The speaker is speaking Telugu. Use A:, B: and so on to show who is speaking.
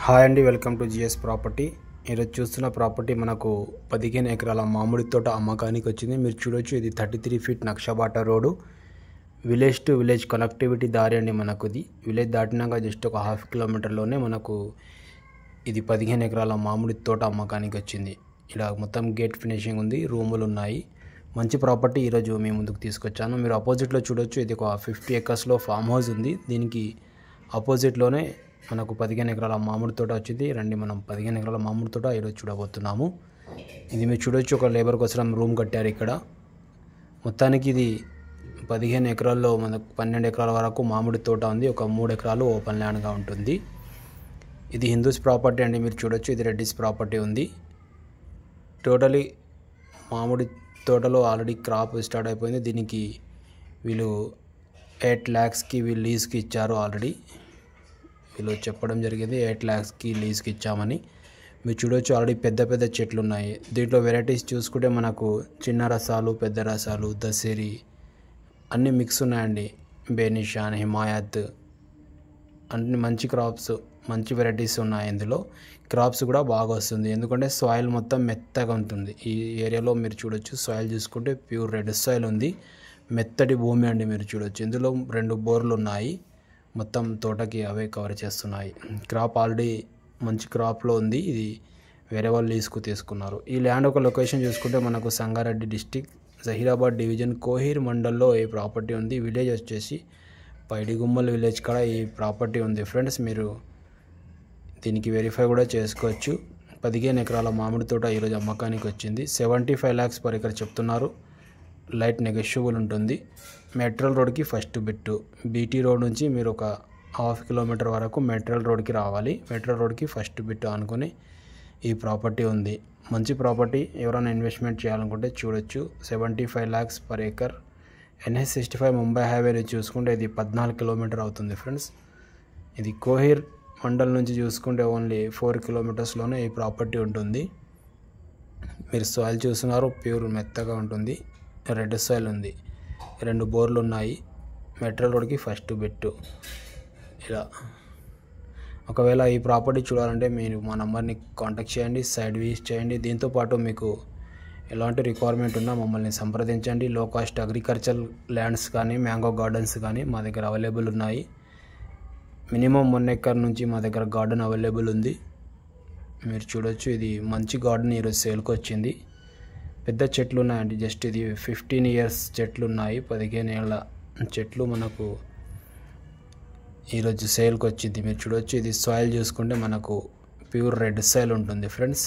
A: హాయ్ అండి, వెల్కమ్ టు జిఎస్ ప్రాపర్టీ. ఈరోజు చూస్తున్న ప్రాపర్టీ మనకు 15 ఎకరాల మామిడి తోట అమ్మకానికి వచ్చింది. మీరు చూడొచ్చు, ఇది 33 ఫీట్ నక్షబాట road, village to village connectivity దారి అండి. మనకు ఇది విలేజ్ దాటినాక జస్ట్ ఒక హాఫ్ కిలోమీటర్లోనే మనకు ఇది 15 ఎకరాల మామిడి తోట అమ్మకానికి వచ్చింది. ఇలా మొత్తం గేట్ ఫినిషింగ్ ఉంది, రూములు ఉన్నాయి. మంచి ప్రాపర్టీ ఈరోజు మీ ముందుకు తీసుకొచ్చాను. మీరు అపోజిట్లో చూడొచ్చు, ఇది ఒక 50 ఎకర్స్లో ఫామ్ హౌస్ ఉంది. దీనికి అపోజిట్లోనే మనకు 15 ఎకరాల మామిడి తోట వచ్చింది. రండి, మనం 15 ఎకరాల మామిడి తోట ఈరోజు చూడబోతున్నాము. ఇది మీరు చూడొచ్చు, ఒక లేబర్ కోసం రూమ్ కట్టారు ఇక్కడ. మొత్తానికి ఇది 15 ఎకరాల్లో మనకు 12 ఎకరాల వరకు మామిడి తోట ఉంది. ఒక 3 ఎకరాలు ఓపెన్ ల్యాండ్గా ఉంటుంది. ఇది హిందూస్ ప్రాపర్టీ అండి. మీరు చూడొచ్చు, ఇది రెడ్డిస్ ప్రాపర్టీ ఉంది. టోటలీ మామిడి తోటలో ఆల్రెడీ క్రాప్ స్టార్ట్ అయిపోయింది. దీనికి వీళ్ళు 8 lakhsకి వీళ్ళు లీజ్కి ఇచ్చారు. ఆల్రెడీ వీళ్ళు చెప్పడం జరిగింది 8 lakhsకి లీజ్కి ఇచ్చామని. మీరు చూడొచ్చు, ఆల్రెడీ పెద్ద పెద్ద చెట్లు ఉన్నాయి. దీంట్లో వెరైటీస్ చూసుకుంటే మనకు చిన్న రసాలు, పెద్ద రసాలు, దశేరి అన్నీ మిక్స్ ఉన్నాయండి. బేనిషాన్, హిమాయత్ అన్ని మంచి క్రాప్స్, మంచి వెరైటీస్ ఉన్నాయి. ఇందులో క్రాప్స్ కూడా బాగా వస్తుంది, ఎందుకంటే సాయిల్ మొత్తం మెత్తగా ఉంటుంది. ఈ ఏరియాలో మీరు చూడొచ్చు, సాయిల్ చూసుకుంటే ప్యూర్ రెడ్ సాయిల్ ఉంది, మెత్తటి భూమి అండి. మీరు చూడొచ్చు, ఇందులో 2 బోర్లు ఉన్నాయి. మొత్తం తోటకి అవే కవర్ చేస్తున్నాయి. క్రాప్ ఆల్రెడీ మంచి క్రాప్లో ఉంది. ఇది వేరే వాళ్ళు లీజ్కు తీసుకున్నారు. ఈ ల్యాండ్ ఒక లొకేషన్ చూసుకుంటే మనకు సంగారెడ్డి డిస్టిక్, జహీరాబాద్ డివిజన్, కోహీర్ మండల్లో ఈ ప్రాపర్టీ ఉంది. విలేజ్ వచ్చేసి పైడిగుమ్మల్ విలేజ్ కాడ ఈ ప్రాపర్టీ ఉంది. ఫ్రెండ్స్, మీరు దీనికి వెరిఫై కూడా చేసుకోవచ్చు. 15 ఎకరాల మామిడి తోట ఈరోజు అమ్మకానికి వచ్చింది. 75 lakhs per acre చెప్తున్నారు. లైట్ నెగోషియబుల్ ఉంటుంది. మెట్రల్ రోడ్కి ఫస్ట్ బిట్టు. బీటీ రోడ్ నుంచి మీరు ఒక హాఫ్ కిలోమీటర్ వరకు మెట్రల్ రోడ్కి రావాలి. మెట్రల్ రోడ్కి ఫస్ట్ బిట్టు అనుకుని ఈ ప్రాపర్టీ ఉంది. మంచి ప్రాపర్టీ. ఎవరైనా ఇన్వెస్ట్మెంట్ చేయాలనుకుంటే చూడొచ్చు. 75 lakhs per acre. NH65 Mumbai హైవేని చూసుకుంటే ఇది 14 కిలోమీటర్ అవుతుంది. ఫ్రెండ్స్, ఇది కోహీర్ మండల్ నుంచి చూసుకుంటే ఓన్లీ 4 కిలోమీటర్స్లోనే ఈ ప్రాపర్టీ ఉంటుంది. మీరు సాయిల్ చూస్తున్నారు, ప్యూర్ మెత్తగా ఉంటుంది, రెడ్ సాయిల్ ఉంది. 2 బోర్లు ఉన్నాయి. మెట్రల్ రోడ్కి ఫస్ట్ బిట్టు. ఇలా ఒకవేళ ఈ ప్రాపర్టీ చూడాలంటే మీరు మా నెంబర్ని కాంటాక్ట్ చేయండి, సైడ్ విజిట్ చేయండి. దీంతోపాటు మీకు ఎలాంటి రిక్వైర్మెంట్ ఉన్నా మమ్మల్ని సంప్రదించండి. లో కాస్ట్ అగ్రికల్చర్ ల్యాండ్స్ కానీ, మ్యాంగో గార్డెన్స్ కానీ మా దగ్గర అవైలబుల్ ఉన్నాయి. మినిమం 1 acre నుంచి మా దగ్గర గార్డెన్ అవైలబుల్ ఉంది. మీరు చూడొచ్చు, ఇది మంచి గార్డెన్ ఈరోజు సేల్కి వచ్చింది. పెద్ద చెట్లు ఉన్నాయండి. జస్ట్ ఇది 15 years చెట్లు ఉన్నాయి. 15 ఏళ్ళ చెట్లు మనకు ఈరోజు సేల్కి వచ్చింది. మీరు చూడొచ్చు, ఇది సాయిల్ చూసుకుంటే మనకు ప్యూర్ రెడ్ సాయిల్ ఉంటుంది. ఫ్రెండ్స్,